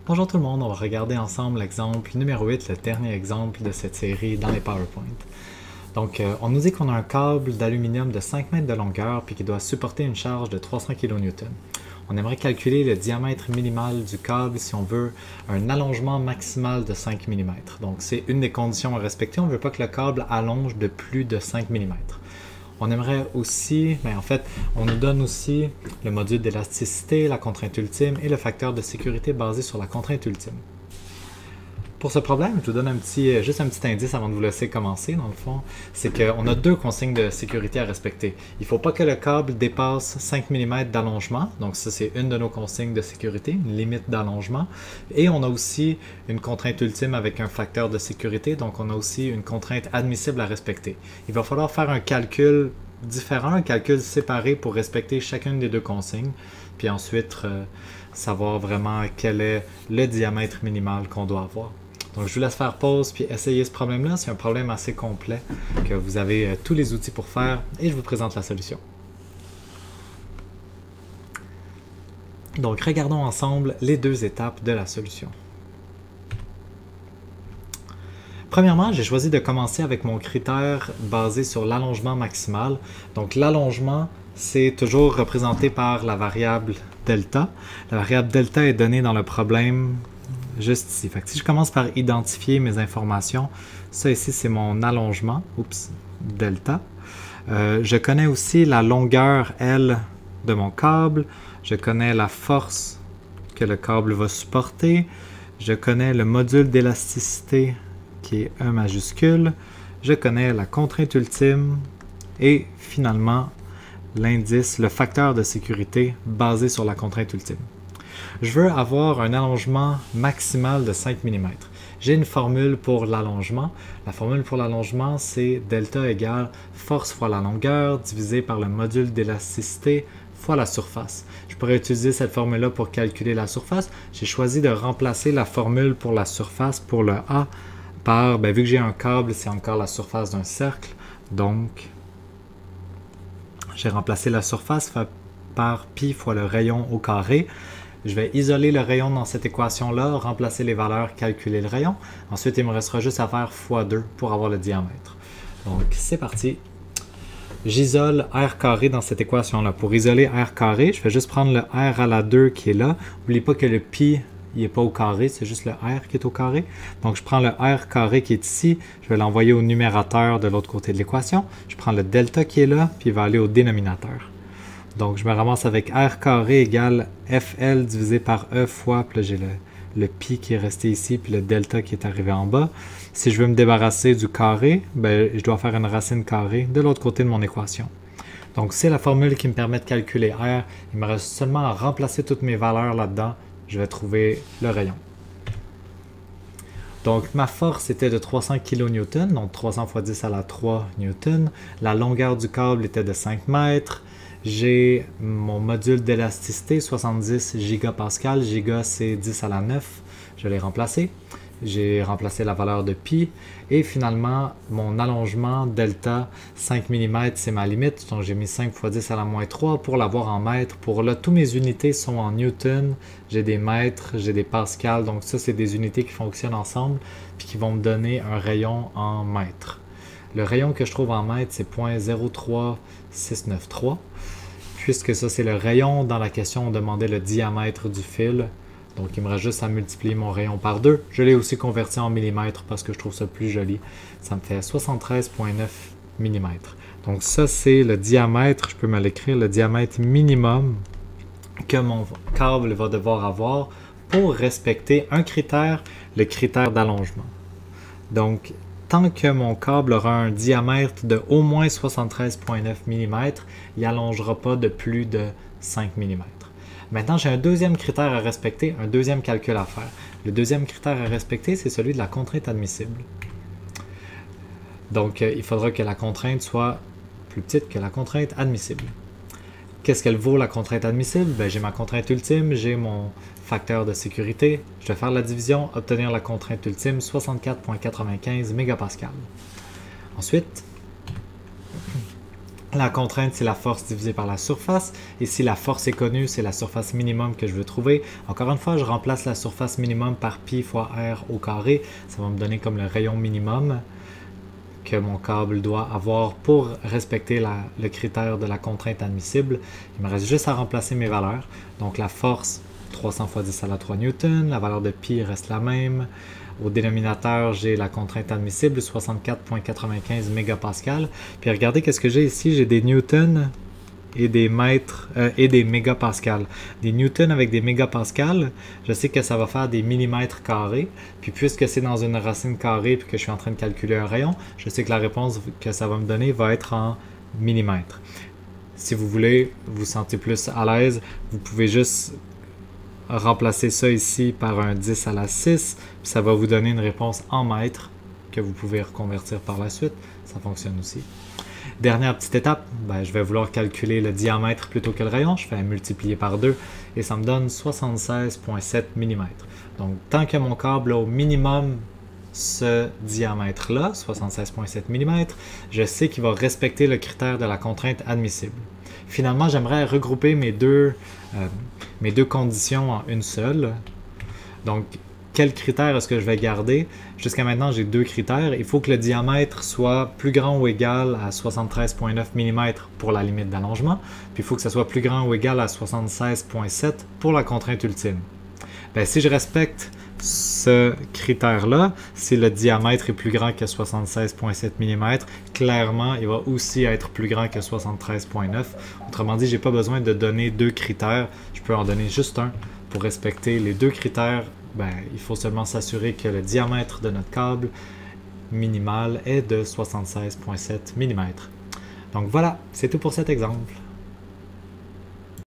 Bonjour tout le monde, on va regarder ensemble l'exemple numéro 8, le dernier exemple de cette série dans les PowerPoint. Donc, on nous dit qu'on a un câble d'aluminium de 5 mètres de longueur puis qui doit supporter une charge de 300 kN. On aimerait calculer le diamètre minimal du câble si on veut un allongement maximal de 5 mm. Donc, c'est une des conditions à respecter. On ne veut pas que le câble allonge de plus de 5 mm. On aimerait aussi, en fait, on nous donne aussi le module d'élasticité, la contrainte ultime et le facteur de sécurité basé sur la contrainte ultime. Pour ce problème, je vous donne juste un petit indice avant de vous laisser commencer, dans le fond, c'est qu'on a deux consignes de sécurité à respecter. Il ne faut pas que le câble dépasse 5 mm d'allongement, donc ça c'est une de nos consignes de sécurité, une limite d'allongement. Et on a aussi une contrainte ultime avec un facteur de sécurité, donc on a aussi une contrainte admissible à respecter. Il va falloir faire un calcul différent, un calcul séparé pour respecter chacune des deux consignes, puis ensuite savoir vraiment quel est le diamètre minimal qu'on doit avoir. Donc, je vous laisse faire pause puis essayer ce problème-là. C'est un problème assez complet que vous avez tous les outils pour faire et je vous présente la solution. Donc, regardons ensemble les deux étapes de la solution. Premièrement, j'ai choisi de commencer avec mon critère basé sur l'allongement maximal. Donc, l'allongement, c'est toujours représenté par la variable delta. La variable delta est donnée dans le problème juste ici. Fait que si je commence par identifier mes informations, ça ici c'est mon allongement, delta. Je connais aussi la longueur L de mon câble, je connais la force que le câble va supporter, je connais le module d'élasticité qui est E majuscule, je connais la contrainte ultime et finalement l'indice, le facteur de sécurité basé sur la contrainte ultime. Je veux avoir un allongement maximal de 5 mm. J'ai une formule pour l'allongement. La formule pour l'allongement, c'est delta égale force fois la longueur divisé par le module d'élasticité fois la surface. Je pourrais utiliser cette formule-là pour calculer la surface. J'ai choisi de remplacer la formule pour la surface, pour le A, par, vu que j'ai un câble, c'est encore la surface d'un cercle. Donc, j'ai remplacé la surface par pi fois le rayon au carré. Je vais isoler le rayon dans cette équation-là, remplacer les valeurs, calculer le rayon. Ensuite, il me restera juste à faire x2 pour avoir le diamètre. Donc, c'est parti. J'isole r carré dans cette équation-là. Pour isoler r carré, je vais juste prendre le r à la 2 qui est là. N'oubliez pas que le pi, il n'est pas au carré, c'est juste le r qui est au carré. Donc, je prends le r carré qui est ici, je vais l'envoyer au numérateur de l'autre côté de l'équation. Je prends le delta qui est là, puis il va aller au dénominateur. Donc, je me ramasse avec r carré égale fl divisé par e fois, puis là j'ai le pi qui est resté ici, puis le delta qui est arrivé en bas. Si je veux me débarrasser du carré, je dois faire une racine carrée de l'autre côté de mon équation. Donc, c'est la formule qui me permet de calculer r. Il me reste seulement à remplacer toutes mes valeurs là-dedans. Je vais trouver le rayon. Donc, ma force était de 300 kN, donc 300 fois 10 à la 3 N. La longueur du câble était de 5 mètres. J'ai mon module d'élasticité, 70 gigapascal. Giga, c'est 10 à la 9. Je l'ai remplacé. J'ai remplacé la valeur de pi. Et finalement, mon allongement delta, 5 mm, c'est ma limite. Donc, j'ai mis 5 fois 10 à la moins 3 pour l'avoir en mètres. Pour là, toutes mes unités sont en newton. J'ai des mètres, j'ai des pascals. Donc, ça, c'est des unités qui fonctionnent ensemble puis qui vont me donner un rayon en mètres. Le rayon que je trouve en mètres, c'est 0.03693. Puisque ça, c'est le rayon, dans la question, on demandait le diamètre du fil. Donc, il me reste juste à multiplier mon rayon par 2. Je l'ai aussi converti en millimètres parce que je trouve ça plus joli. Ça me fait 73,9 mm. Donc, ça, c'est le diamètre. Je peux me l'écrire, le diamètre minimum que mon câble va devoir avoir pour respecter un critère, le critère d'allongement. Donc, tant que mon câble aura un diamètre de au moins 73,9 mm, il n'allongera pas de plus de 5 mm. Maintenant, j'ai un deuxième critère à respecter, un deuxième calcul à faire. Le deuxième critère à respecter, c'est celui de la contrainte admissible. Donc, il faudra que la contrainte soit plus petite que la contrainte admissible. Qu'est-ce qu'elle vaut, la contrainte admissible? J'ai ma contrainte ultime, j'ai mon facteur de sécurité. Je vais faire la division, obtenir la contrainte ultime, 64,95 mégapascal. Ensuite, La contrainte, c'est la force divisée par la surface. Et si la force est connue, c'est la surface minimum que je veux trouver. Encore une fois, je remplace la surface minimum par pi fois r au carré. Ça va me donner comme le rayon minimum que mon câble doit avoir pour respecter le critère de la contrainte admissible. Il me reste juste à remplacer mes valeurs. Donc la force, 300 fois 10 à la 3 newtons. La valeur de pi reste la même. Au dénominateur, j'ai la contrainte admissible, 64,95 mégapascal. Puis regardez qu'est-ce que j'ai ici. J'ai des newtons et des mètres et des mégapascales. Des newtons avec des mégapascales, je sais que ça va faire des millimètres carrés. Puis puisque c'est dans une racine carrée puis que je suis en train de calculer un rayon, je sais que la réponse que ça va me donner va être en millimètres. Si vous voulez vous sentir plus à l'aise, vous pouvez juste remplacer ça ici par un 10 à la 6, puis ça va vous donner une réponse en mètres que vous pouvez reconvertir par la suite. Ça fonctionne aussi. Dernière petite étape, je vais vouloir calculer le diamètre plutôt que le rayon. Je fais multiplier par 2 et ça me donne 76,7 mm. Donc, tant que mon câble a au minimum ce diamètre-là, 76,7 mm, je sais qu'il va respecter le critère de la contrainte admissible. Finalement, j'aimerais regrouper mes deux conditions en une seule. Donc, quel critère est-ce que je vais garder? Jusqu'à maintenant, j'ai deux critères. Il faut que le diamètre soit plus grand ou égal à 73,9 mm pour la limite d'allongement. Puis il faut que ça soit plus grand ou égal à 76,7 pour la contrainte ultime. Si je respecte ce critère-là, si le diamètre est plus grand que 76,7 mm, clairement, il va aussi être plus grand que 73,9. Autrement dit, je n'ai pas besoin de donner deux critères. Je peux en donner juste un. Pour respecter les deux critères, il faut seulement s'assurer que le diamètre de notre câble minimal est de 76,7 mm. Donc voilà, c'est tout pour cet exemple.